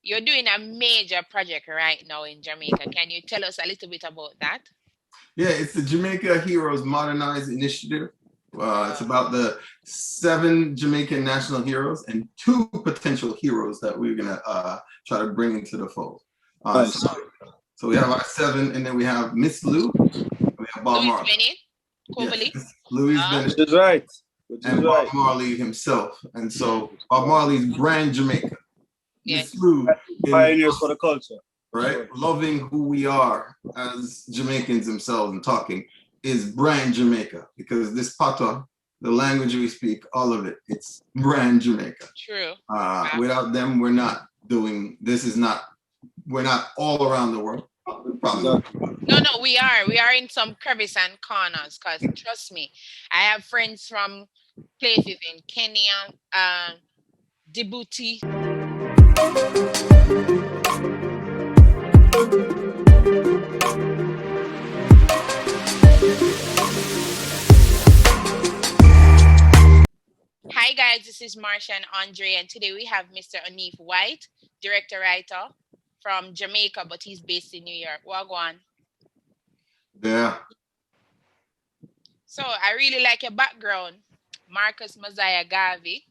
You're doing a major project right now in Jamaica. Can you tell us a little bit about that? Yeah, it's the Jamaica Heroes Modernized initiative. It's Wow. about the 7 Jamaican national heroes and 2 potential heroes that we're gonna try to bring into the fold. Nice. Wow. So we have our 7, and then we have Miss Lou, we have Bob Louis Marley. Bennett, Yes, Coverly. Louis Ah, Bennett Which is right. Which is and Bob right. Marley himself. And so Bob Marley's brand Jamaica. Miss yes. Lou in Pioneers for the culture. right? Sure. Loving who we are as Jamaicans themselves and talking is brand Jamaica, because this patois, the language we speak, all of it, it's brand Jamaica. True. Without them, we're not doing, we're not all around the world. Probably. Exactly. No, we are. We are in some crevice and corners because trust me, I have friends from places in Kenya, Djibouti. Hi guys, this is Marsha and Andre, and today we have Mr. Oniffe White, director writer from Jamaica, but he's based in New York. Wagwan. Yeah. So I really like your background, Marcus Mosiah Garvey.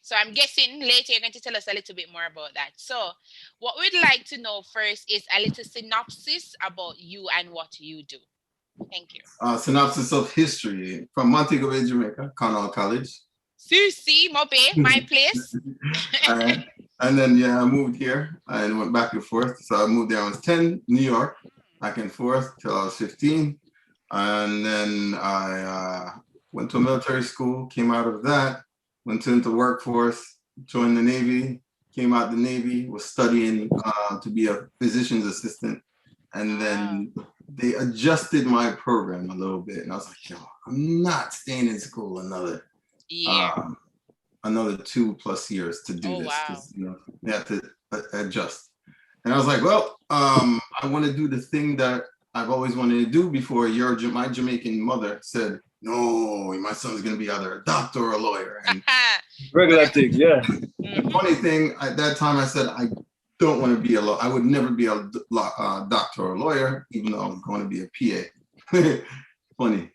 So I'm guessing later you're going to tell us a little bit more about that. So what we'd like to know first is a little synopsis about you and what you do. Thank you. Synopsis of history from Montego Bay, Jamaica, Cornell College. Susie, Mope, my place. And then, yeah, I moved here and went back and forth. So I moved there when I was 10, New York, back and forth till I was 15. And then I went to a military school, came out of that, went into workforce, joined the Navy, came out the Navy, was studying to be a physician's assistant. And then they adjusted my program a little bit. And I was like, yo, I'm not staying in school another 2+ years to do this. Wow. You know, they have to adjust. And I was like, well, I want to do the thing that I've always wanted to do before my Jamaican mother said, no, my son's going to be either a doctor or a lawyer. And regular thing, yeah. The funny thing, at that time, I said, I don't want to be I would never be a doctor or a lawyer, even though I was going to be a PA. Funny.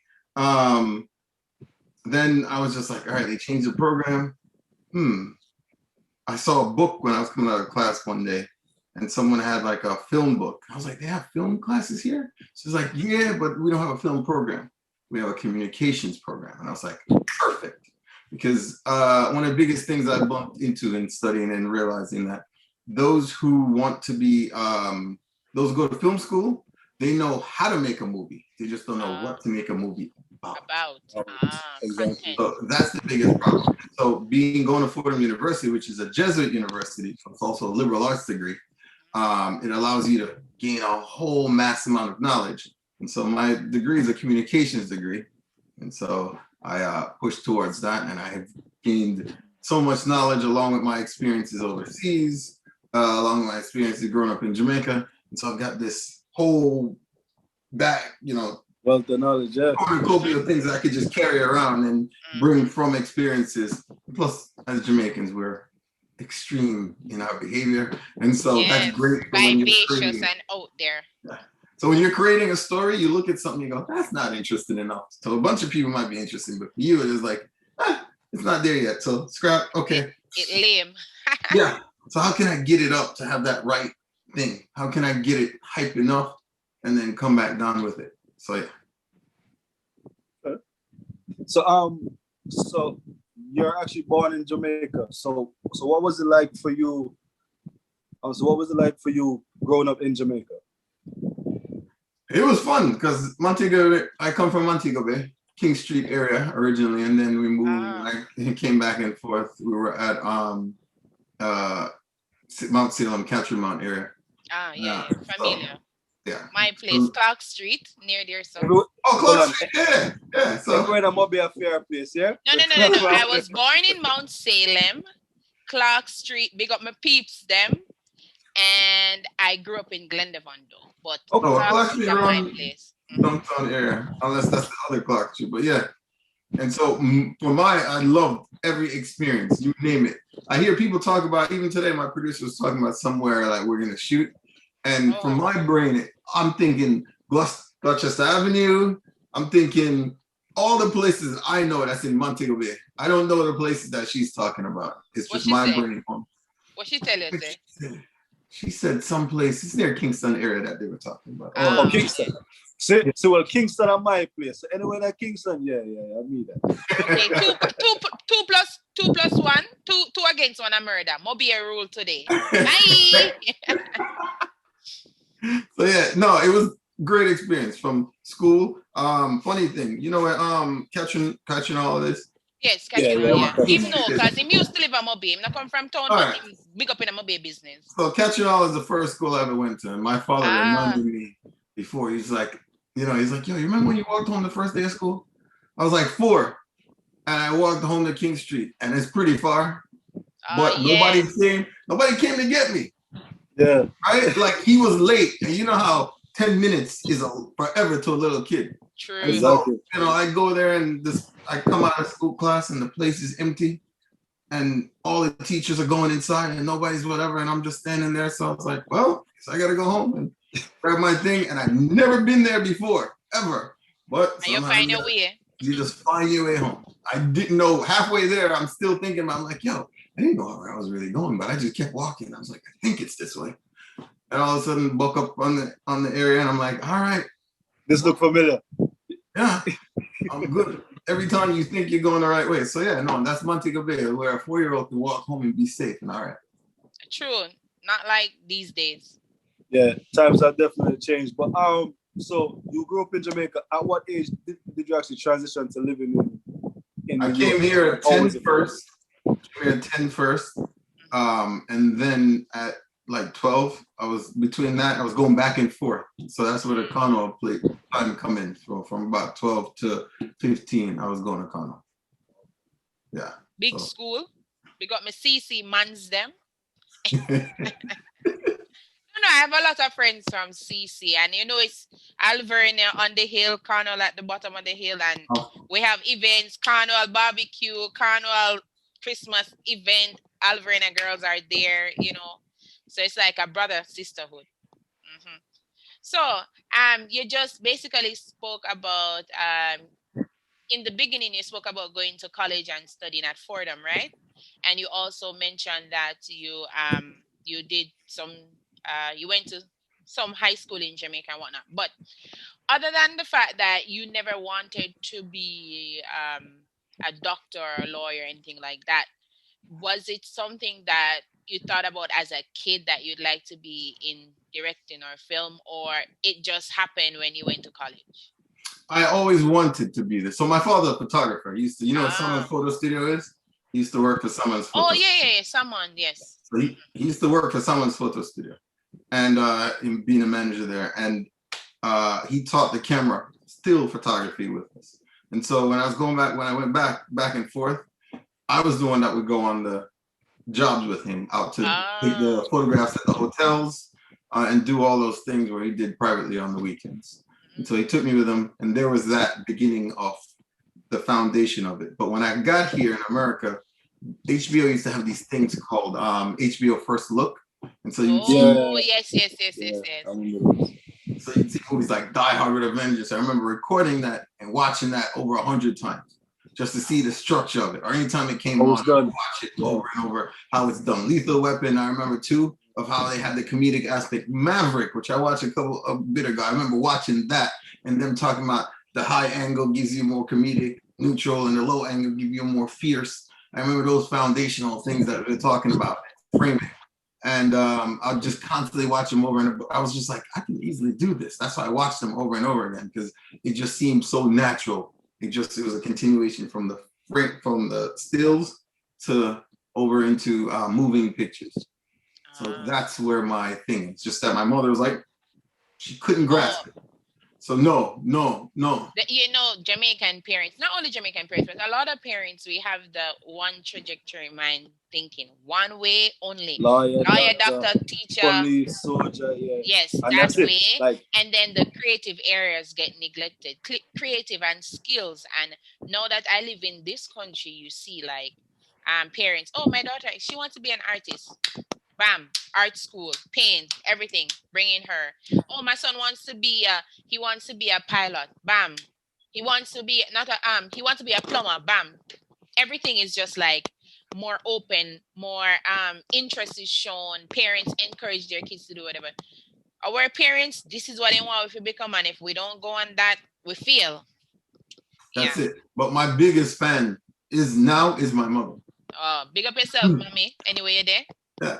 Then I was just like, all right, they changed the program. I saw a book when I was coming out of class one day, and someone had like a film book. I was like, they have film classes here? She's like, yeah, but we don't have a film program. We have a communications program. And I was like, perfect. Because one of the biggest things I bumped into in studying and realizing that those who want to be, those who go to film school, they know how to make a movie. They just don't know what to make a movie about. Exactly. So that's the biggest problem. So going to Fordham University, which is a Jesuit university, so it's also a liberal arts degree, it allows you to gain a whole mass amount of knowledge. And so my degree is a communications degree. And so I pushed towards that, and I have gained so much knowledge along with my experiences overseas, along with my experiences growing up in Jamaica. And so I've got this whole wealth of knowledge, yeah. cornucopia of things that I could just carry around and bring from experiences. Plus, as Jamaicans, we're extreme in our behavior. And so that's great for when you're creating and out there. Yeah. So when you're creating a story, you look at something, you go, that's not interesting enough. So a bunch of people might be interesting, but for you, it is like, it's not there yet. So scrap, okay. It's lame. Yeah. So how can I get it up to have that right thing? How can I get it hype enough and then come back down with it? So yeah. So you're actually born in Jamaica. So what was it like for you? Growing up in Jamaica? It was fun because I come from Montego Bay, King Street area originally, and then we moved. I came back and forth. We were at Mount Salem, Country Mount area. Familiar. Yeah. My place, Clark Street, near there. So. Clark Street, yeah. So going to be a fair place, yeah? No. I was born in Mount Salem, Clark Street. Big up my peeps, them. And I grew up in Glendevon, though. But Clark Street is my place. Downtown area, unless that's the other Clark Street. But yeah. And so I loved every experience, you name it. I hear people talk about, even today, my producer was talking about somewhere like we're gonna shoot. And from my brain, I'm thinking Gloucester Avenue. I'm thinking all the places I know that's in Montego Bay. I don't know the places that she's talking about. It's What just she my say? brain. What she tell you, say? She said some place. It's near Kingston area that they were talking about. Oh, Okay. Kingston. So well, Kingston are my place. So anywhere in Kingston, yeah, I mean that. Okay, two plus one, two against one a murder. Mobi a rule today. Bye. So yeah, no, it was great experience from school. Funny thing, you know what? Catching all of this. Yes, Yeah, catching yeah, on, we yeah. catch Him it. know, cause him used to live at Mobi. Him not come from town, All but right. him big up in a Mobi business. So catching all is the first school I ever went to, and my father reminded me before. He's like, he's like, yo, you remember when you walked home the first day of school? I was like 4, and I walked home to King Street, and it's pretty far, but nobody came to get me. Yeah. Right? Like he was late, and you know how 10 minutes is forever to a little kid. True. And so, I go there and I come out of school class and the place is empty and all the teachers are going inside and nobody's whatever. And I'm just standing there. So I was like, well, I guess I got to go home and grab my thing. And I've never been there before, ever. But and you find your way. You just find your way home. I didn't know halfway there. I'm still thinking, I'm like, yo, I didn't know where I was really going, but I just kept walking. I was like, I think it's this way. And all of a sudden, buck up on the area, and I'm like, all right, this look familiar. Yeah, I'm good. Every time you think you're going the right way. So yeah, no, that's Montego Bay, where a 4-year-old can walk home and be safe and all right. True, not like these days. Yeah, times have definitely changed. But so you grew up in Jamaica. At what age did you actually transition to living in I New came York? here at 10 first. And then at like 12, I was between that, I was going back and forth. So that's where the Conwell time come in. So from about 12 to 15, I was going to Conwell. Yeah. Big school. We got my CC mans them. No, I have a lot of friends from CC, and it's Alvernia on the hill, Carnival at the bottom of the hill, and we have events, Carnival barbecue, Carnival Christmas event. Alvernia girls are there, so it's like a brother sisterhood. Mm-hmm. So, you just basically spoke about in the beginning, you spoke about going to college and studying at Fordham, right? And you also mentioned that you did some you went to some high school in Jamaica and whatnot. But other than the fact that you never wanted to be a doctor or a lawyer or anything like that, was it something that you thought about as a kid that you'd like to be in directing or film, or it just happened when you went to college? I always wanted to be this. So my father's a photographer. He used to, what Someone's photo studio is? He used to work for Someone's photo studio. Yeah, Someone, yes. So he used to work for Someone's photo studio and being a manager there. And he taught the camera, still photography with us. And so when I went back and forth, I was the one that would go on the jobs with him out to take the photographs at the hotels and do all those things where he did privately on the weekends. And so he took me with him, and there was that beginning of the foundation of it. But when I got here in America, HBO used to have these things called HBO First Look. And so you yes. So you'd see movies like Die Hard with Avengers. I remember recording that and watching that over 100 times just to see the structure of it. Or anytime it came on, watch it over and over, how it's done. Lethal Weapon, I remember too, of how they had the comedic aspect. Maverick, which I watched a bit ago. I remember watching that and them talking about the high angle gives you more comedic neutral and the low angle give you more fierce. I remember those foundational things that we're talking about, framing. And I'll just constantly watch them over, and I was just like, I can easily do this. That's why I watched them over and over again, because it just seemed so natural. It was a continuation from the stills to over into moving pictures. So that's where my thing is. Just that my mother was like, she couldn't grasp it. So no. You know, Jamaican parents, not only Jamaican parents, but a lot of parents, we have the one trajectory mind thinking, one way only. Lawyer, Lawyer, doctor, doctor, teacher. police, soldier, yeah. Yes, And that that's it. way. Like, And then the creative areas get neglected. Creative and skills. And now that I live in this country, you see, like, parents, oh, my daughter, she wants to be an artist. Bam, art school, paint, everything, bringing her. Oh, my son wants to be he wants to be a pilot. Bam, he wants to be not a he wants to be a plumber. Bam, everything is just like more open, more interest is shown. Parents encourage their kids to do whatever. Our parents, this is what they want if we become, and if we don't go on that, we fail. That's it. But my biggest fan is my mother. Big up yourself, mommy. Anyway, you're there. Yeah.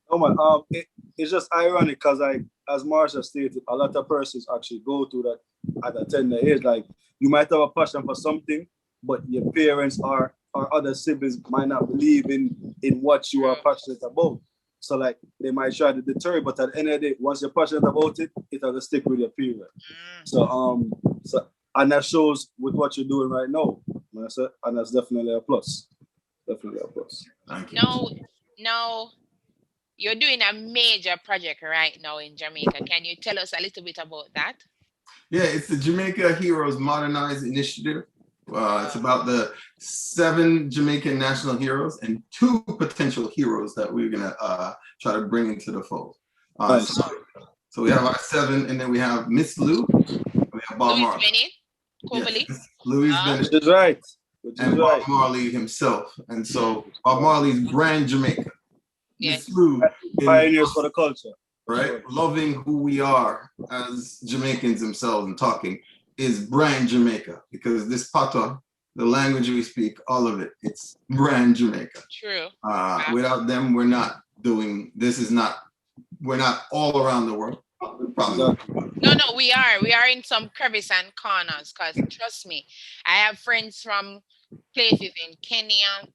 Oh man, it's just ironic because as Marsha stated, a lot of persons actually go through that at a tender age. Like, you might have a passion for something, but your parents or other siblings might not believe in what you are passionate about. So like, they might try to deter you, but at the end of the day, once you're passionate about it, it'll stick with your period. So and that shows with what you're doing right now, Marissa, and that's definitely a plus. Definitely a plus. Thank you. No. You're doing a major project right now in Jamaica. Can you tell us a little bit about that? Yeah, it's the Jamaica Heroes Modernized initiative. It's about the 7 Jamaican national heroes and 2 potential heroes that we're gonna try to bring into the fold. Nice. So we have our 7, and then we have Miss Lou. We have Bob Marley. Yes, Louis Bennett. Which is right. And Bob Marley himself. And so Bob Marley's brand Jamaica. Yes. Miss Lou, pioneers for the culture. Right? Loving who we are as Jamaicans themselves and talking is brand Jamaica, because this patois, the language we speak, all of it, it's brand Jamaica. True. Without them, we're not all around the world. No, we are in some crevice and corners, because trust me, I have friends from places in Kenya,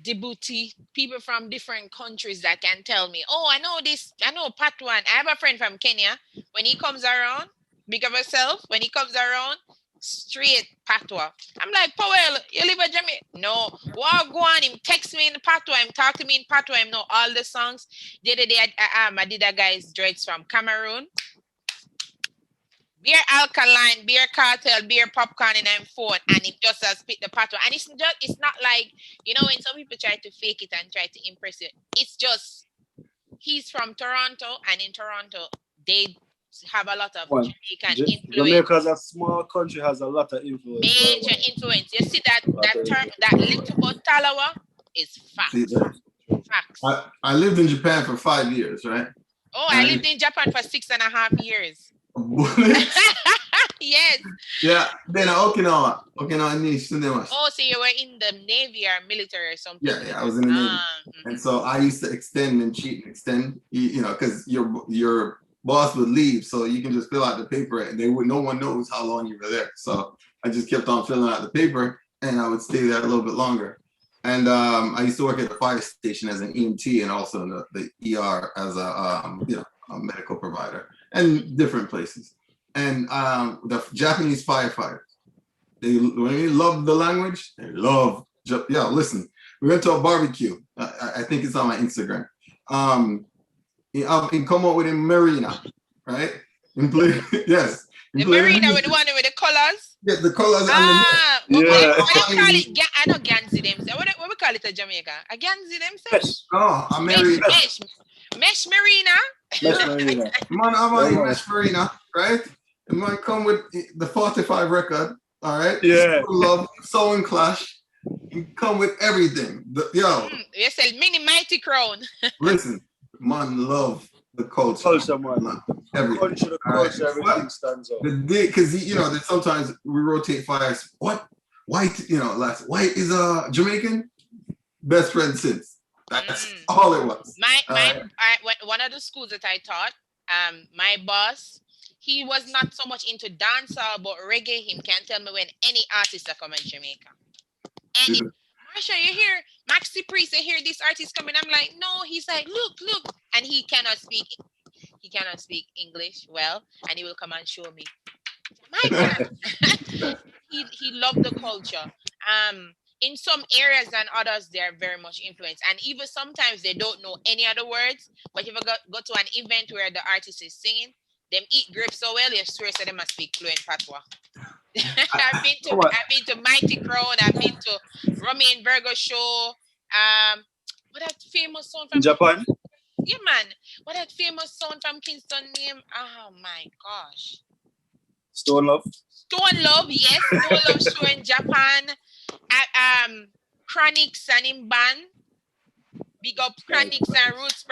Djibouti, people from different countries that can tell me, oh, I know Patois. I have a friend from Kenya. When he comes around, big of herself, when he comes around, straight Patois. I'm like, Powell, you live in Jamaica? No. Well, go on, him text me in Patois, him talk to me in Patois, him know all the songs. The other day, I did a guy's dreads from Cameroon. Beer alkaline, beer cartel, beer popcorn in them phone, and it just has spit the patois. And it's not like, you know, when some people try to fake it and try to impress you. It's just, he's from Toronto, and in Toronto, they have a lot of Jamaican influence. Jamaica as a small country has a lot of influence. Major influence. You see that term, that little but talawa is facts. Facts. I lived in Japan for 5 years, right? Oh, I lived in Japan for 6.5 years. Yes. Yeah. Then Okinawa niche. Oh, so you were in the Navy or military or something? Yeah, I was in the Navy. And so I used to extend and cheat and extend, you know, because your boss would leave, so you can just fill out the paper, and no one knows how long you were there. So I just kept on filling out the paper, and I would stay there a little bit longer. And I used to work at the fire station as an EMT, and also in the ER as a medical provider, and different places. And the Japanese firefighters, when they love the language, they love. Listen, we went to a barbecue. I think it's on my Instagram. He come up with a marina, right? Yes. The marina with the one with the colors. Yeah, the colors. What do you call it? I know Ganzi them. What we call it in Jamaica? A Ganzi themselves. Oh, a marina. Mesh marina. Mesh marina. Man, I'm on a mesh marina, right? It might come with the 45 record, all right? Yeah. Love, Soul and Clash. You come with everything. You sell mini mighty crown. Listen, man, love the culture. Culture, man. Everything. Culture, everything stands out. Because, you know, that sometimes we rotate fires. What? White, white is a Jamaican? Best friend since. That's all it was. One of the schools that I taught, my boss, he was not so much into dancehall, but reggae. He can tell me when any artist are coming to Jamaica. Any, Marsha, you hear Maxi Priest? You hear this artist coming? I'm like, no. He's like, look, and he cannot speak cannot speak English well, and he will come and show me. Jamaica. He loved the culture. In some areas than others, they are very much influenced, and even sometimes they don't know any other words. But if you go to an event where the artist is singing, them eat grapes so well, you swear so they must speak fluent patois. I've been to Mighty Crown. I've been to Romy and Virgo show. What that famous song from Japan? Yeah, man. What that famous song from Kingston name? Oh my gosh. Stone Love. Stone Love, yes. Stone Love show in Japan. Chronics and in band. Big up Chronics and Roots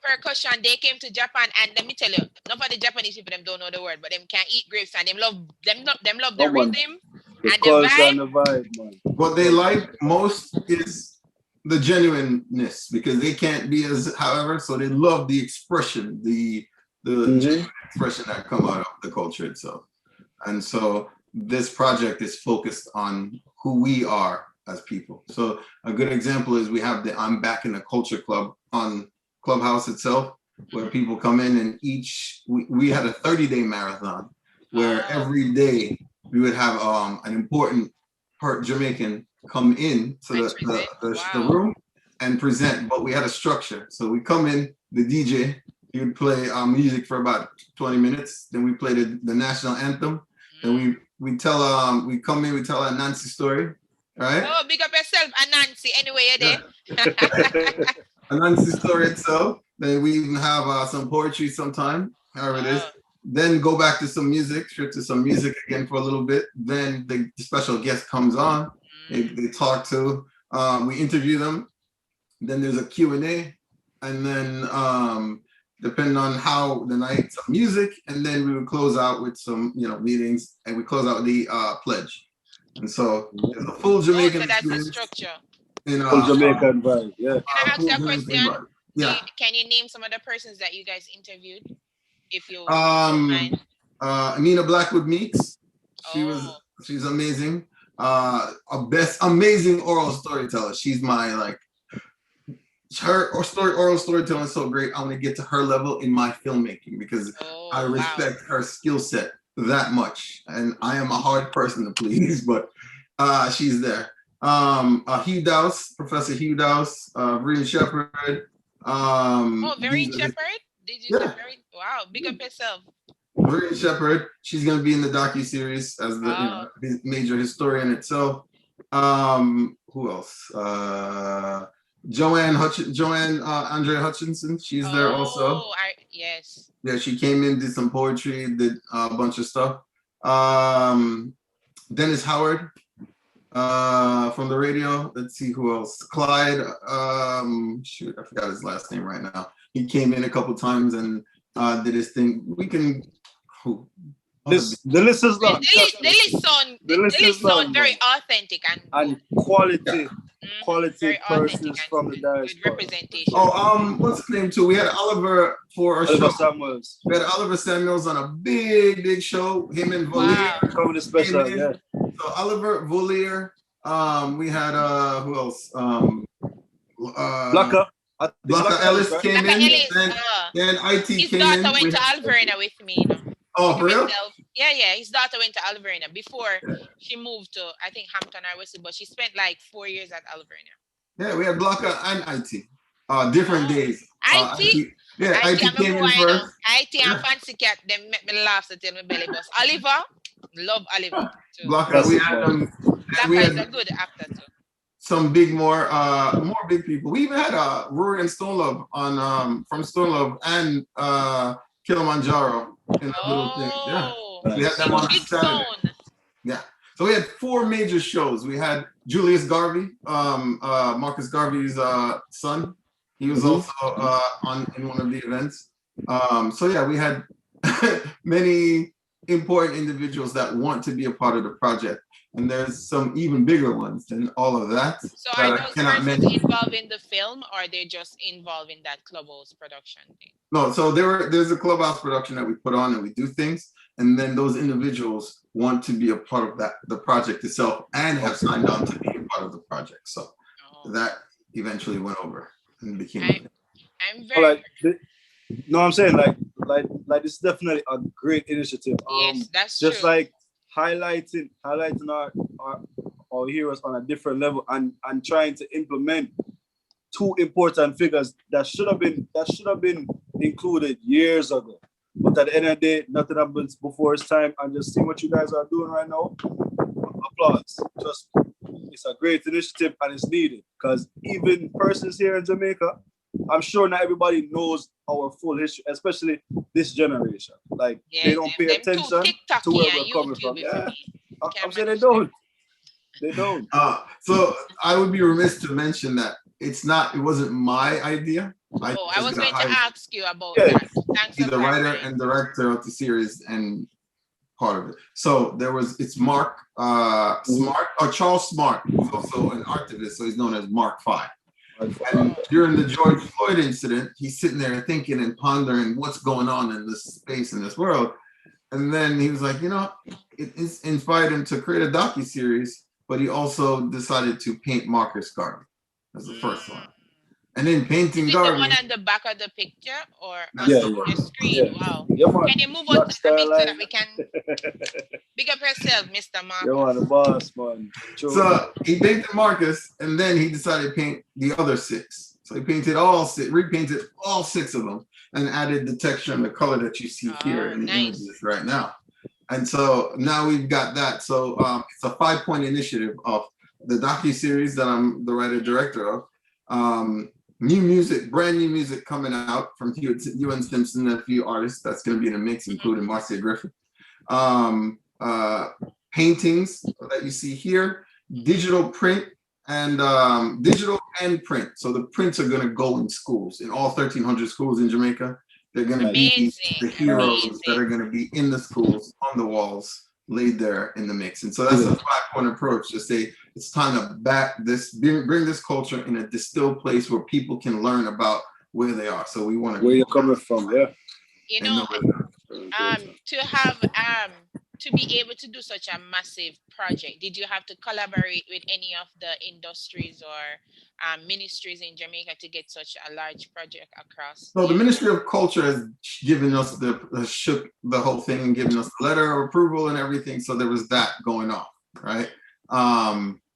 percussion. They came to Japan, and let me tell you, not for the Japanese people, them don't know the word, but them can eat grapes, and them love the rhythm and the vibe. And the vibe, man. What they like most is the genuineness, because they can't be as however, so they love the expression, the genuine expression that come out of the culture itself. And so this project is focused on who we are as people. So a good example is we have the I'm Back in the Culture Club on Clubhouse itself, where people come in, and we had a 30-day marathon where every day we would have an important Jamaican come in to the room and present, but we had a structure. So we come in, the DJ, he would play music for about 20 minutes, then we play the national anthem, then we come in, we tell a Nancy story, right? Oh, big up yourself, Nancy, anyway you're there. A Nancy story itself. Then we even have some poetry sometime, however it is. Then go back to some music, straight to some music again for a little bit. Then the special guest comes on. They talk to, we interview them. Then there's a Q&A. And then depending on how the night, some music. And then we would close out with some, meetings. And we close out with the pledge. And so there's a full Jamaican so that's the structure. Full Jamaican vibe, yeah. Can I ask you a question? Yeah. Can you name some of the persons that you guys interviewed? If you don't mind. Amina Blackwood Meeks. She's amazing. Amazing oral storyteller. She's my oral storytelling is so great. I want to get to her level in my filmmaking because I respect her skill set that much. And I am a hard person to please, but she's there. Hugh Dowse, Professor Hugh Dowse, Vereen Shepherd. Vereen Shepherd? Did you say Vereen? Wow, big up yourself. Vereen Shepherd, she's going to be in the docu-series as the major historian itself. Who else? Joanne Andre Hutchinson, she's there also. Yes. Yeah, she came in, did some poetry, did a bunch of stuff. Dennis Howard from the radio. Let's see who else. Clyde, I forgot his last name right now. He came in a couple times and did his thing. The list is long. The list sound very authentic and quality. Quality persons from the diaspora. Representation. What's his name too? We had Oliver for a show. Samuels. We had Oliver Samuels on a big show. Him and Volier. Comedy special, yeah. So Oliver, Volier. We had who else? Blacka Ellis came in. Then IT his came in. His daughter went to Alverna with me. Oh, for real? Yeah. His daughter went to Alverna before she moved to, I think, Hampton or Wesley, but she spent like 4 years at Alverna. Yeah, we had Blacka and IT. Different days. IT? IT came in first. IT and Fancy Cat, they make me laugh to tell me belly bus. Oliver, love Oliver too. Blacka, we had them. Blacka is a good actor too. Some more big people. We even had Rory and Stone Love on from Stone Love and Kilimanjaro in that little thing. Yeah. We had them on Saturday. Yeah. So we had 4 major shows. We had Julius Garvey, Marcus Garvey's son. He was also in one of the events. So yeah, we had many important individuals that want to be a part of the project. And there's some even bigger ones than all of that. So are those persons involved in the film, or are they just involved in that Clubhouse production thing? No, so there's a Clubhouse production that we put on and we do things. And then those individuals want to be a part of the project itself and have signed on to be a part of the project. So that eventually went over and became. I'm very. No, I'm saying like this is definitely a great initiative. Yes, that's Just true. like highlighting our heroes on a different level and trying to implement two important figures that should have been included years ago. But at the end of the day, nothing happens before it's time. And just see what you guys are doing right now. Applause. Just it's a great initiative and it's needed because even persons here in Jamaica, I'm sure not everybody knows our full history, especially this generation. Like they Yeah, don't pay them too attention to TikToky where and we're coming from. YouTube for Yeah, me. I'm Can't saying they manage them. don't. They don't. So I would be remiss to mention that it wasn't my idea. I Oh, I just was got going to hired ask you about Yeah, that. Thanks to be for the writer and clarifying. director of the series and part of it. So it's Mark Smart, or Charles Smart, who's also an activist, so he's known as Mark Five. And Oh, during the George Floyd incident, he's sitting there thinking and pondering what's going on in this space, in this world. And then he was like, it inspired him to create a docu-series, but he also decided to paint Marcus Garvey as the first one. mm. And then Is painting it the one Garvey, on the back of the picture or that's on yeah, the yeah, the one. screen? yeah. Wow. Yeah, man. Can you move out Black a bit so that Starline. we can big up yourself, Mr. Yeah, man, the Marcus? boss, man. True. So he painted Marcus, and then he decided to paint the other six. So he painted all six, repainted all six of them, and added the texture and the color that you see here Oh, in the nice. images right now. And so now we've got that. So it's a 5-point initiative of the docu-series that I'm the writer director of. New music, brand new music coming out from Ewan Simpson and a few artists that's going to be in the mix, Mhm. including Marcia Griffith. Um, Paintings that you see here, digital print digital and print. So the prints are going to go in schools, in all 1,300 schools in Jamaica. They're going to Nice. be the Amazing, heroes that amazing. are going to be in the schools, on the walls, laid there in the mix. And so that's a Yeah. 5-point approach to say it's time to bring this culture in a distilled place where people can learn about where they are. So we want Where to you're coming from, yeah. You and know, know where they are. to have to be able to do such a massive project, did you have to collaborate with any of the industries or ministries in Jamaica to get such a large project across So the the Ministry of Culture has given us shook the whole thing and given us the letter of approval and everything. So there was that going on, right?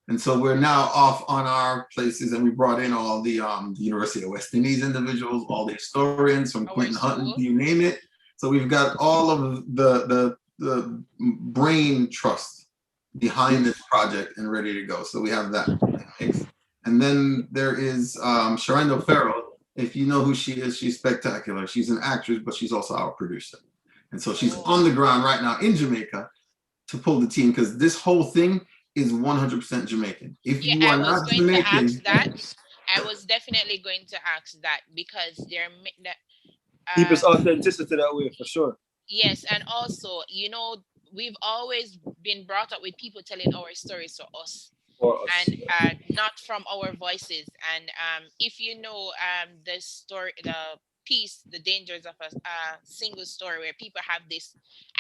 And so we're now off on our places, and we brought in all the University of West Indies individuals, all the historians from our Clinton Hutton, school? you name it. So we've got all of the brain trust behind this project and ready to go. So we have that. And then there is Sharendo Farrell. If you know who she is, she's spectacular. She's an actress, but she's also our producer. And so she's Oh, on the ground right now in Jamaica to pull the team, because this whole thing is 100% Jamaican. If yeah, you I are was not going to ask Jamaican, that. I was definitely going to ask that because Keep its uh, authenticity that way for sure. yes, and also, we've always been brought up with people telling our stories to us For us. and not from our voices. And if you know the story, the piece, The Dangers of a Single Story, where people have this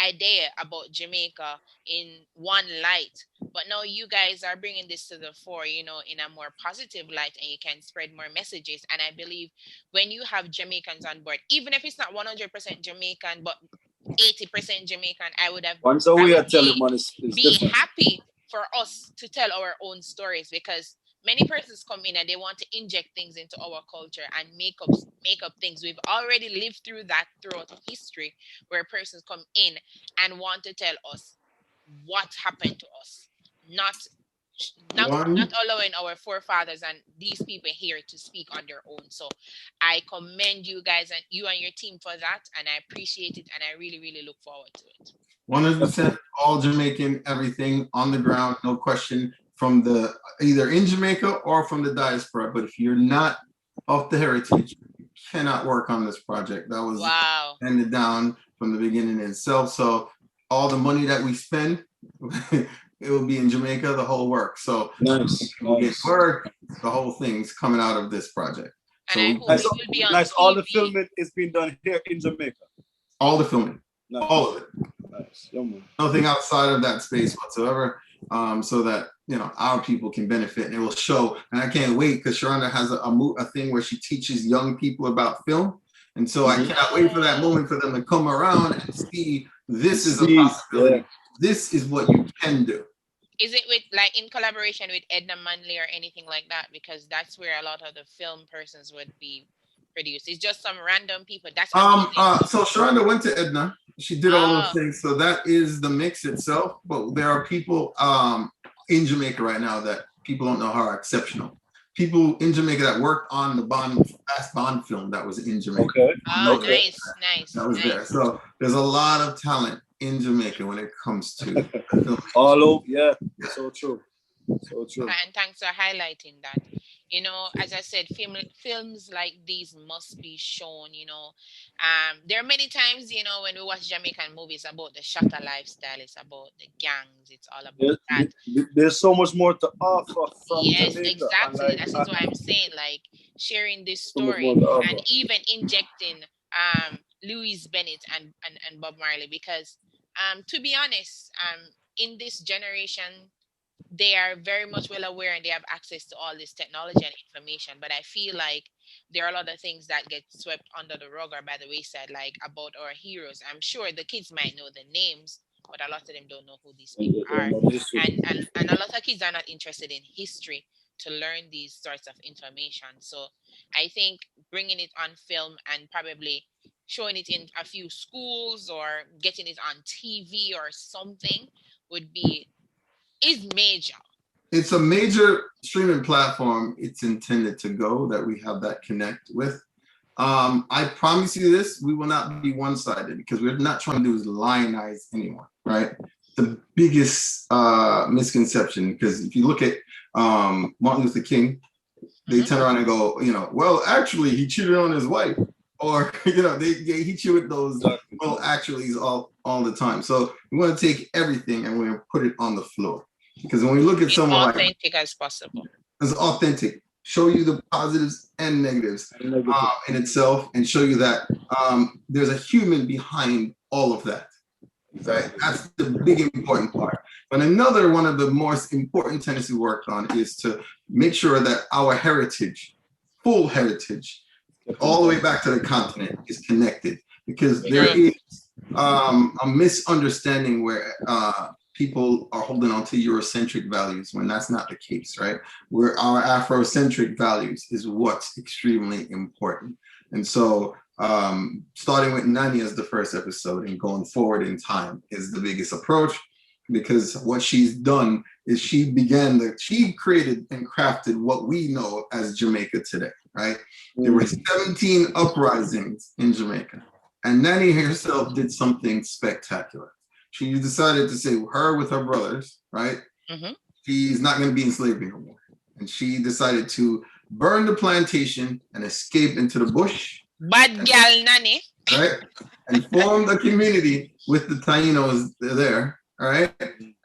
idea about Jamaica in one light, but now you guys are bringing this to the fore, in a more positive light, and you can spread more messages. And I believe when you have Jamaicans on board, even if it's not 100% Jamaican, but 80% Jamaican, Once a I way I would tell it, man, it's be different. happy for us to tell our own stories, because many persons come in and they want to inject things into our culture and make up things. We've already lived through that throughout history, where persons come in and want to tell us what happened to us, not not one, allowing our forefathers and these people here to speak on their own. So I commend you guys and you and your team for that, and I appreciate it, and I really, really look forward to it. 100% all Jamaican, everything on the ground, no question, from the either in Jamaica or from the diaspora. But if you're not of the heritage, you cannot work on this project. That was Wow. handed down from the beginning itself. So all the money that we spend, it will be in Jamaica, the whole work. So Nice, we'll get nice. work, the whole thing's coming out of this project. And So I we hope Nice, it will be on nice. All the TV. filming is being done here in Jamaica. all the filming, all Nice, of it. nice. Yeah, man. Nothing outside of that space whatsoever, so that our people can benefit, and it will show. And I can't wait, because Sharonda has a thing where she teaches young people about film, And so I cannot wait for that moment for them to come around and see this is a See, possibility. yeah. This is what you can do. Is it with like in collaboration with Edna Manley or anything like that? Because that's where a lot of the film persons would be produced. It's just some random people. That's amazing. So Sharonda went to Edna. She did all those Oh, things. So that is the mix itself. But there are people in Jamaica right now that people don't know how are exceptional. People in Jamaica that worked on the last Bond film that was in Jamaica. Okay. oh, Okay. nice. That was there. So there's a lot of talent in Jamaica when it comes to film. All over, yeah. So true. So true. And thanks for highlighting that. You know, as I said, films like these must be shown. You know, there are many times, you know, when we watch Jamaican movies about the shutter lifestyle, it's about the gangs, it's all about that. There's so much more to offer from Yes, Jamaica. And exactly. like, That's just what I'm saying. Like sharing this so much story more to offer. and even injecting Louis Bennett and Bob Marley because to be honest, in this generation they are very much well aware and they have access to all this technology and information. But I feel like there are a lot of things that get swept under the rug or by the wayside, like about our heroes. I'm sure the kids might know the names, but a lot of them don't know who these people are. And a lot of kids are not interested in history to learn these sorts of information. So I think bringing it on film and probably showing it in a few schools or getting it on TV or something would be is major. It's a major streaming platform it's intended to go that we have that connect with. I promise you this, we will not be one-sided because we're not trying to do is lionize anyone, right? The biggest misconception, because if you look at Martin Luther King, they turn around and go, you know, well, actually, he cheated on his wife. Or, you know, they hit you with those, well, actuallys all the time. So we want to take everything and we're going to put it on the floor. Because when we look at someone like authentic as possible, as authentic, show you the positives and negatives in itself, and show you that there's a human behind all of that. Right? That's the big important part. But another one of the most important tenets we worked on is to make sure that our heritage, full heritage, all the way back to the continent is connected, because there is a misunderstanding where people are holding on to Eurocentric values when that's not the case, right? Where our Afrocentric values is what's extremely important. And so starting with Nani as the first episode and going forward in time is the biggest approach, because what she's done is she created and crafted what we know as Jamaica today, right? There were 17 uprisings in Jamaica, and Nani herself did something spectacular. She decided to say her with her brothers, right? She's not going to be in slavery no more. And she decided to burn the plantation and escape into the bush. Bad girl, Nani. Right? And formed a community with the Tainos there, all right?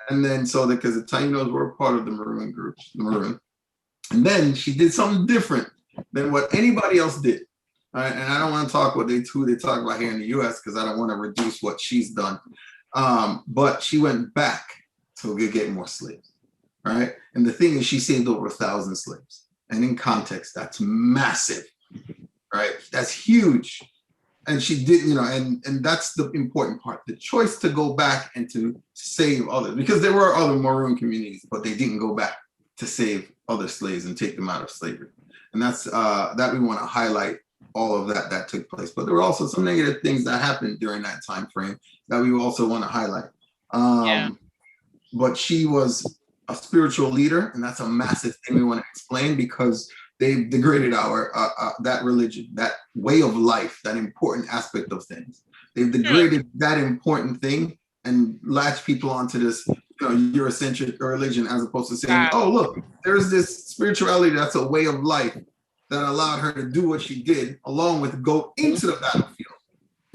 And then so because the Tainos were part of the Maroon group, the Maroon. And then she did something different than what anybody else did. All right? And I don't want to talk what they talk about here in the US because I don't want to reduce what she's done. But she went back to get more slaves, right? And the thing is, she saved over 1,000 slaves. And in context, that's massive, right? That's huge. And she did, you know, and that's the important part. The choice to go back and to save others, because there were other Maroon communities, but they didn't go back to save other slaves and take them out of slavery. And that's that we want to highlight all of that took place. But there were also some negative things that happened during that time frame that we also want to highlight. But she was a spiritual leader, and that's a massive thing we want to explain, because they degraded our that religion, that way of life, that important aspect of things. They've degraded that important thing and latched people onto this, you know, Eurocentric religion, as opposed to saying, oh, look, there's this spirituality that's a way of life that allowed her to do what she did, along with go into the battlefield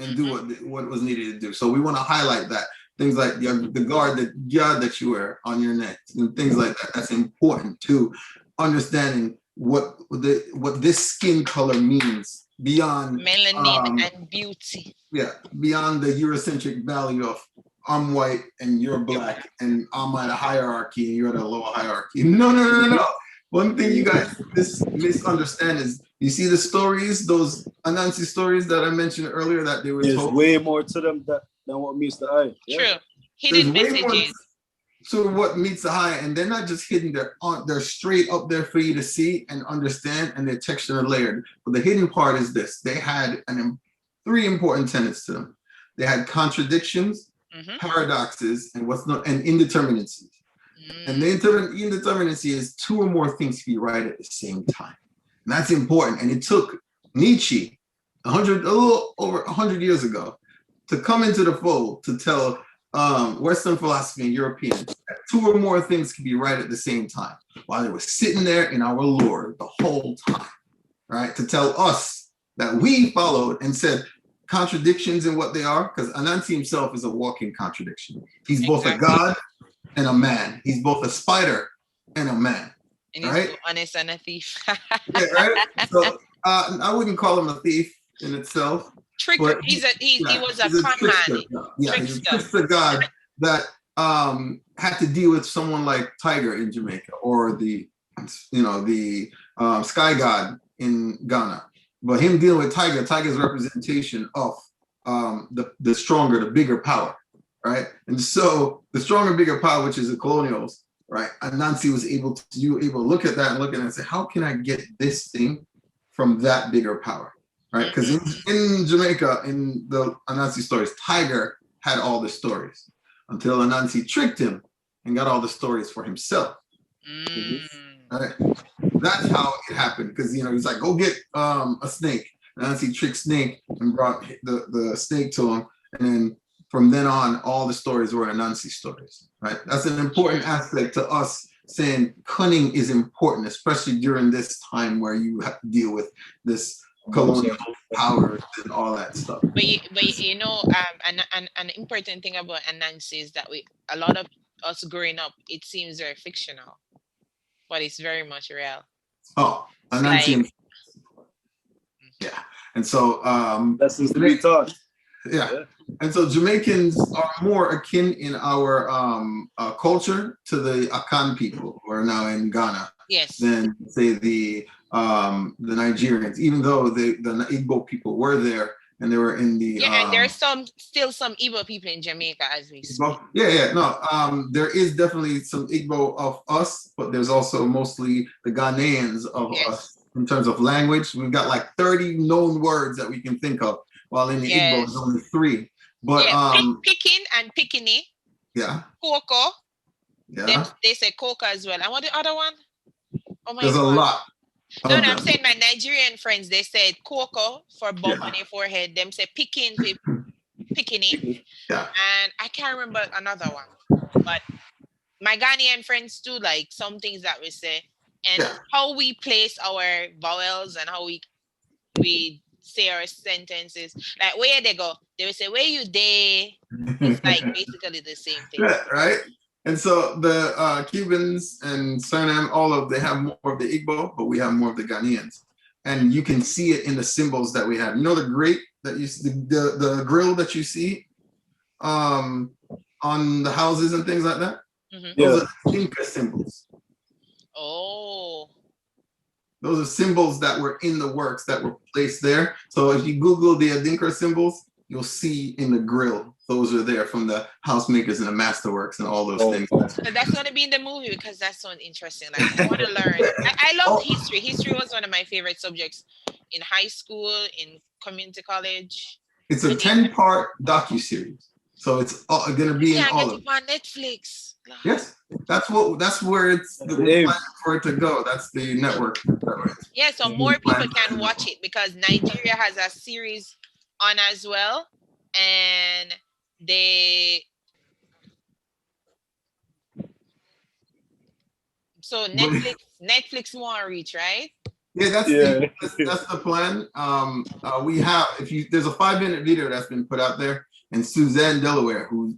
and do what was needed to do. So we want to highlight that. Things like the guard that you wear on your neck and things like that. That's important to understanding what this skin color means beyond melanin and beauty. Yeah, beyond the Eurocentric value of I'm white and you're black and I'm at a hierarchy and you're at a lower hierarchy. No. One thing you guys misunderstand is you see the stories, those Anansi stories that I mentioned earlier that they were There's told. way more to them than what meets the eye. Yeah. True. There's Hidden way more messages. to what meets the eye, and they're not just hidden. They're straight up there for you to see and understand, and they're textured and layered. But the hidden part is this: they had three important tenets to them. They had contradictions, paradoxes, and indeterminacies. And the indeterminacy is two or more things to be right at the same time. And that's important. And it took Nietzsche a little over 100 years ago to come into the fold to tell Western philosophy and Europeans that two or more things can be right at the same time, while they were sitting there in our Lord the whole time, right? To tell us that we followed and said contradictions in what they are, because Anansi himself is a walking contradiction. He's both a god and a man. He's both a spider and a man. And he's right? honest and a thief. Yeah, right? So I wouldn't call him a thief in itself. Tricker. He was a con man. Yeah, he's a trickster god that had to deal with someone like Tiger in Jamaica, or the sky god in Ghana. But him dealing with Tiger's representation of the stronger, the bigger power, right? And so the stronger, bigger power, which is the colonials, right? Anansi was able to look at that and look at it and say, how can I get this thing from that bigger power, right? Because in Jamaica, in the Anansi stories, Tiger had all the stories until Anansi tricked him and got all the stories for himself. Right? That's how it happened. Because he's like, go get a snake. Anansi tricked Snake and brought the snake to him, and then from then on, all the stories were Anansi stories, right? That's an important aspect to us, saying cunning is important, especially during this time where you have to deal with this colonial power and all that stuff. But an important thing about Anansi is that a lot of us growing up, it seems very fictional, but it's very much real. Oh, Anansi. Yeah. And so that's to be taught. Yeah. And so Jamaicans are more akin in our culture to the Akan people who are now in Ghana. Yes. Than say the Nigerians, even though the Igbo people were there and they were in the and there's still some Igbo people in Jamaica as we speak. No, there is definitely some Igbo of us, but there's also mostly the Ghanaians of us in terms of language. We've got like 30 known words that we can think of, while in the Igbo there's only 3. But Picking and Pickini. Yeah. Coco. Yeah. They say Coco as well. And what the other one? Oh my God. There's a lot. No, I'm saying my Nigerian friends, they said Coco for bump on your forehead. Them say picking for Pickini. Yeah. And I can't remember another one. But my Ghanaian friends do like some things that we say. And how we place our vowels and how we say our sentences. Like where they go, they will say where you they. It's like basically the same thing. Yeah, right. And so the Cubans and Suriname, they have more of the Igbo, but we have more of the Ghanaians. And you can see it in the symbols that we have. You know the grate that you see, the grill that you see on the houses and things like that? Those are Inca symbols. Oh. Those are symbols that were in the works that were placed there. So if you Google the Adinkra symbols, you'll see in the grill, those are there from the house makers and the masterworks and all those things. But that's going to be in the movie because that's so interesting. Like, I want to learn. I love history. History was one of my favorite subjects in high school, in community college. It's a 10-part docuseries. So it's going to be in all of it. On Netflix. Yes, that's where it's the plan for it to go. That's the network. Yeah, so more people can watch it because Nigeria has a series on as well, and Netflix want to reach, right? Yeah, that's the plan. We have there's a 5-minute video that's been put out there, and Suzanne Delaware, who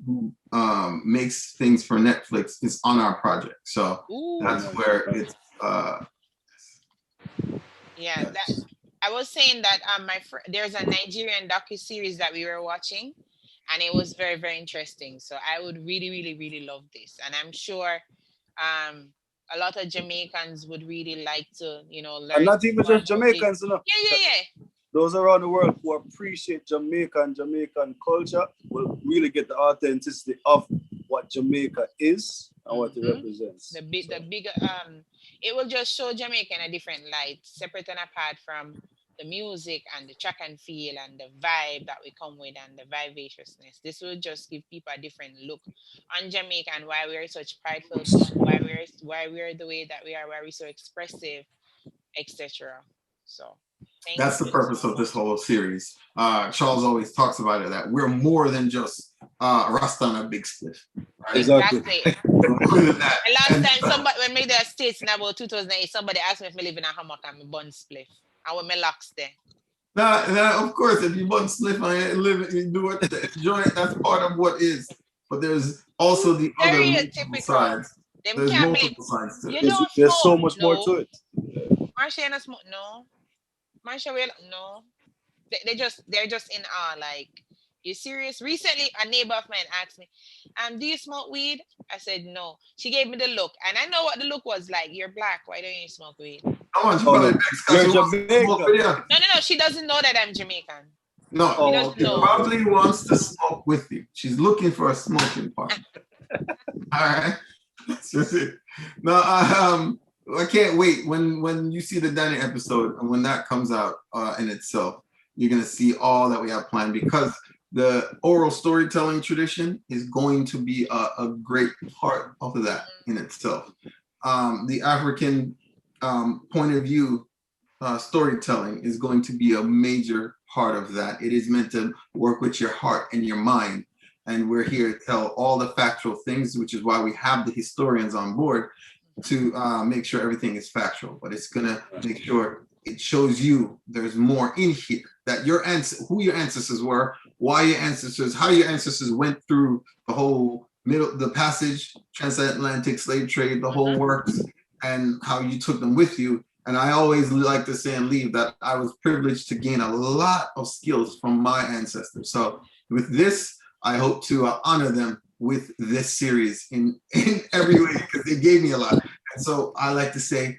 makes things for Netflix, is on our project. So that's where it's. I was saying that there's a Nigerian docu-series that we were watching, and it was very, very interesting. So I would really, really, really love this, and I'm sure a lot of Jamaicans would really like to, And learn not even more just about it. Jamaicans, you know. Yeah, yeah, yeah. Those around the world who appreciate Jamaican culture will really get the authenticity of what Jamaica is and what it represents. The bigger it will just show Jamaica in a different light, separate and apart from the music and the track and feel and the vibe that we come with and the vivaciousness. This will just give people a different look on Jamaica and why we're such prideful people, why we're the way that we are, why we're so expressive, etc. So thank That's the you so purpose of this much. whole series. Charles always talks about it, that we're more than just Rasta on a big spliff, right? Exactly. Exactly. We're more than that. The last And time somebody when me there states in about 2008, somebody asked me if me live in a hammock and me bun spliff. And when me locks there. now, of course, if you want spliff on it, live it, you do it, enjoy it. That's part of what is. But there's also the other multiple Stereotypical. sides. Them There's can't believe multiple sides to you it. don't There's smoke. so much more to No. it. Marsha ain't a smoke. No. Marsha will no. They're just in awe. Like, you serious? Recently a neighbor of mine asked me, do you smoke weed? I said no. She gave me the look. And I know what the look was like. You're black. Why don't you smoke weed? How much you Oh probably no, next because you're she wants to smoke Jamaican. with you. No, no, no. She doesn't know that I'm Jamaican. No, She Oh, doesn't okay, she know. okay. probably wants to smoke with you. She's looking for a smoking partner. All right, that's just it. No, I can't wait when you see the dining episode and when that comes out in itself. You're gonna see all that we have planned because the oral storytelling tradition is going to be a great part of that in itself. The African point of view storytelling is going to be a major part of that. It is meant to work with your heart and your mind. And we're here to tell all the factual things, which is why we have the historians on board to make sure everything is factual. But it's going to make sure it shows you there's more in here, that who your ancestors were, why your ancestors, how your ancestors went through the passage, transatlantic slave trade, the whole works, and how you took them with you. And I always like to say and leave that I was privileged to gain a lot of skills from my ancestors. So with this, I hope to honor them with this series in every way because they gave me a lot. And so I like to say,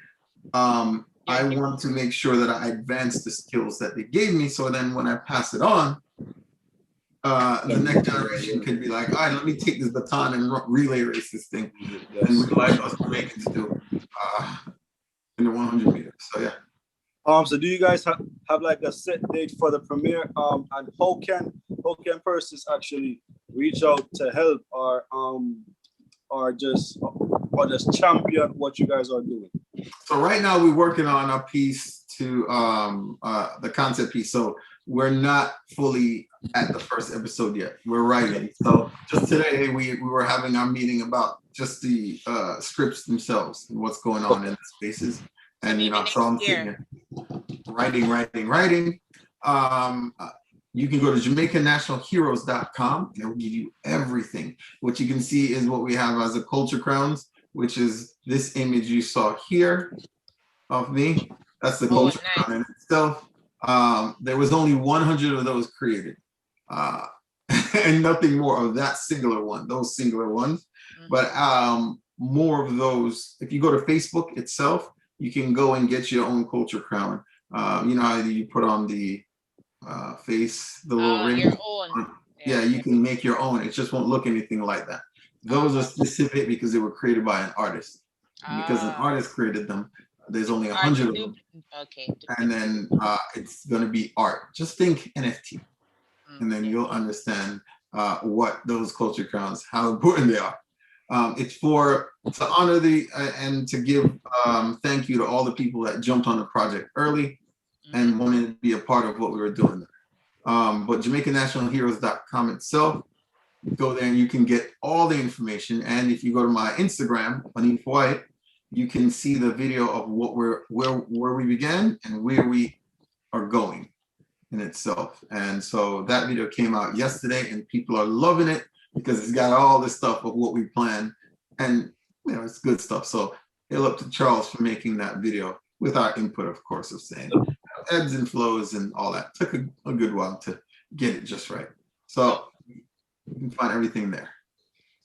I want to make sure that I advance the skills that they gave me. So then when I pass it on, the next generation could be like, all right, let me take this baton and relay race this thing. And we'd like us Jamaicans do in the 100 meters. So yeah. So do you guys have like a set date for the premiere? And how can persons actually reach out to help or just champion what you guys are doing? So right now we're working on a piece to the concept piece. So we're not fully at the first episode yet. We're writing. So just today we were having our meeting about just the scripts themselves and what's going on in the spaces. And so I'm sitting here writing. You can go to JamaicanNationalHeroes.com. It will give you everything. What you can see is what we have as a culture crowns, which is this image you saw here of me. That's the culture crown in itself. There was only 100 of those created, and nothing more of that singular one, those singular ones. But more of those. If you go to Facebook itself, you can go and get your own culture crown. You know how you put on the face, the little ring. Your own. Yeah, you can make your own. It just won't look anything like that. Those are specific because they were created by an artist. And because an artist created them, there's only 100 of them. Okay. And then it's going to be art. Just think NFT. And then you'll understand what those culture crowns, how important they are. It's to honor and to give thank you to all the people that jumped on the project early and wanted to be a part of what we were doing. But JamaicanNationalHeroes.com itself, go there and you can get all the information. And if you go to my Instagram, Oniffe White, you can see the video of where we began and where we are going in itself. And so that video came out yesterday and people are loving it because it's got all this stuff of what we planned, and it's good stuff. So hail up to Charles for making that video with our input, of course, of saying ebbs and flows and all that. Took a good while to get it just right. So you can find everything there.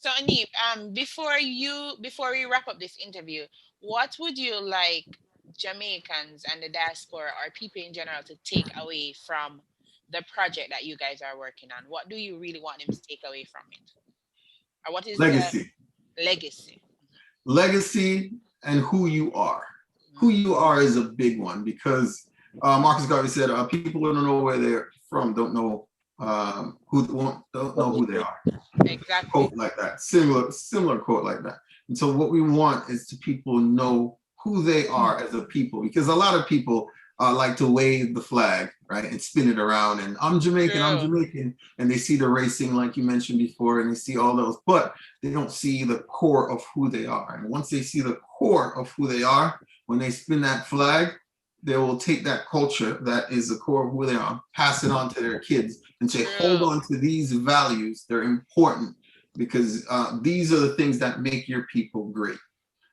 So Oniffe, before we wrap up this interview, what would you like Jamaicans and the diaspora or people in general to take away from the project that you guys are working on? What do you really want them to take away from it? Or what is the Legacy. legacy? Legacy and who you are. Who Mm, you are is a big one because Marcus Garvey said people who don't know where they're from don't know don't know who they are. exactly. Quote like that. Similar quote like that. And so what we want is to people know who they are as a people because a lot of people like to wave the flag, right, and spin it around and I'm True. Jamaican, and they see the racing like you mentioned before, and they see all those, but they don't see the core of who they are. And once they see the core of who they are, when they spin that flag, they will take that culture that is the core of who they are, pass it on to their kids, and say, hold True. on to these values. They're important because these are the things that make your people great.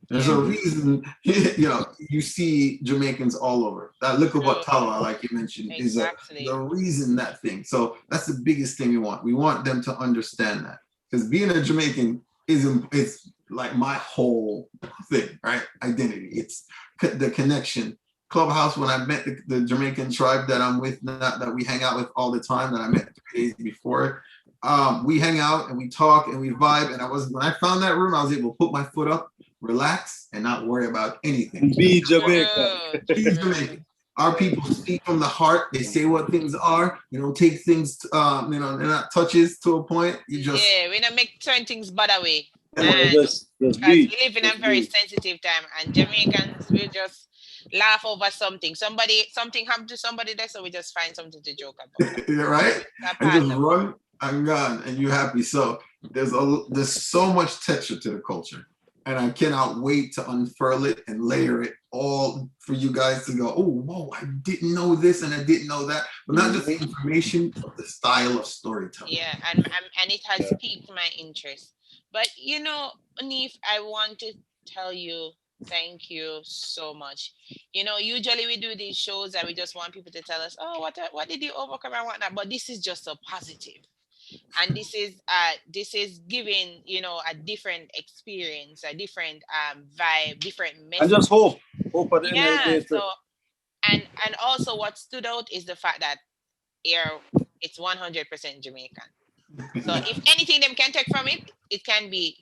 There's Yeah. a reason, you see Jamaicans all over. That look at True. what Talawa, like you mentioned, is Exactly. the reason that thing. So that's the biggest thing we want. We want them to understand that because being a Jamaican it's like my whole thing, right? Identity. It's the connection. Clubhouse, when I met the Jamaican tribe that I'm with, that we hang out with all the time, that I met 3 days before, we hang out and we talk and we vibe. And when I found that room, I was able to put my foot up, relax, and not worry about anything. Be Jamaica. True. He's True. Jamaican. Our people speak from the heart. They say what things are. You don't take things, they're not touches to a point. You just, Yeah, we don't make certain things bad away. Yeah, And just because be. we live in a Just very be. sensitive time, and Jamaicans will just laugh over something. Something happened to somebody there, so we just find something to joke about. you're right, It's a and part just of run and gone, and you're happy. So there's so much texture to the culture, and I cannot wait to unfurl it and layer it all for you guys to go, oh, whoa, I didn't know this and I didn't know that, but not just the information, but the style of storytelling. yeah, and it has piqued my interest. But Oniffe, I want to tell you thank you so much. Usually we do these shows and we just want people to tell us, oh, what did you overcome and whatnot. But this is just so positive, and this is giving a different experience, a different vibe, different And message. just hope. Hope at the end of the Yeah. day So too. and also what stood out is the fact that here it's 100% Jamaican. So if anything them can take from it, it can be,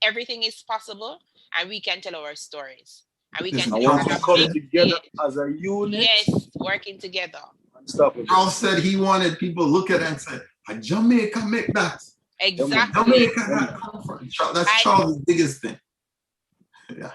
everything is possible, and we can tell our stories, and we can Listen, I tell it want from to a come big together stage. as a unit. Yes, working together. Unstoppable. Charles said he wanted people to look at it and say, a Jamaica make that. Yeah, man. Exactly. Jamaica Yeah, that man. come from. That's I Charles' biggest thing. Yeah.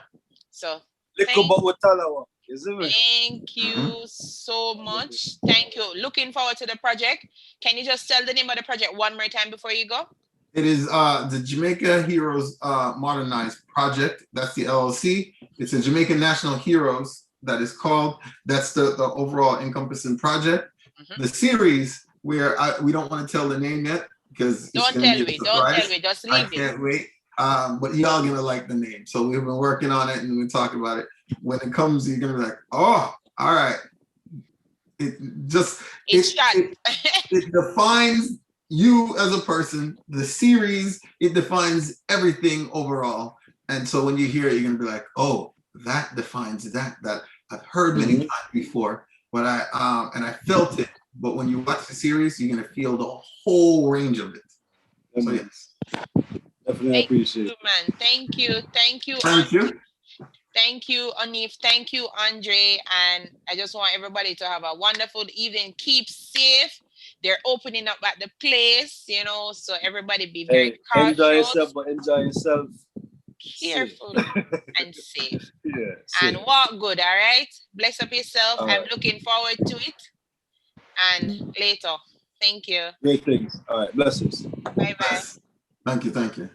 so Little thank but with Talawa. You see me? thank Mhm. you so much. Thank you. Looking forward to the project. Can you just tell the name of the project one more time before you go? It is the Jamaica Heroes Modernized Project. That's the LLC. It's a Jamaican National Heroes that is called. That's the overall encompassing project. Mhm. The series where we don't want to tell the name yet because it's Don't going to tell be a me. Don't tell surprise. me. Just I leave it. can't wait. But y'all gonna like the name. So we've been working on it and we're talking about it. When it comes, you're gonna be like, oh, all right. It just It's shot. it defines you as a person. The series, it defines everything overall. And so when you hear it, you're gonna be like, oh, that defines that I've heard many times before, but I felt it. But when you watch the series, you're gonna feel the whole range of it. Yeah, So man. yes. Definitely Thank appreciate you, it. man. Thank you. Thank you, Thank you. Thank you, Oniffe. Thank you, Andre. And I just want everybody to have a wonderful evening. Keep safe. They're opening up at the place, so everybody be very Hey, enjoy yourself, cautious, but enjoy yourself. Safe. careful, and safe. Yeah, And safe. walk good, all right? Bless up yourself. All I'm right. looking forward to it. And later. Thank you. Great things. All right. Blessings. Bye bye. Thank you. Thank you.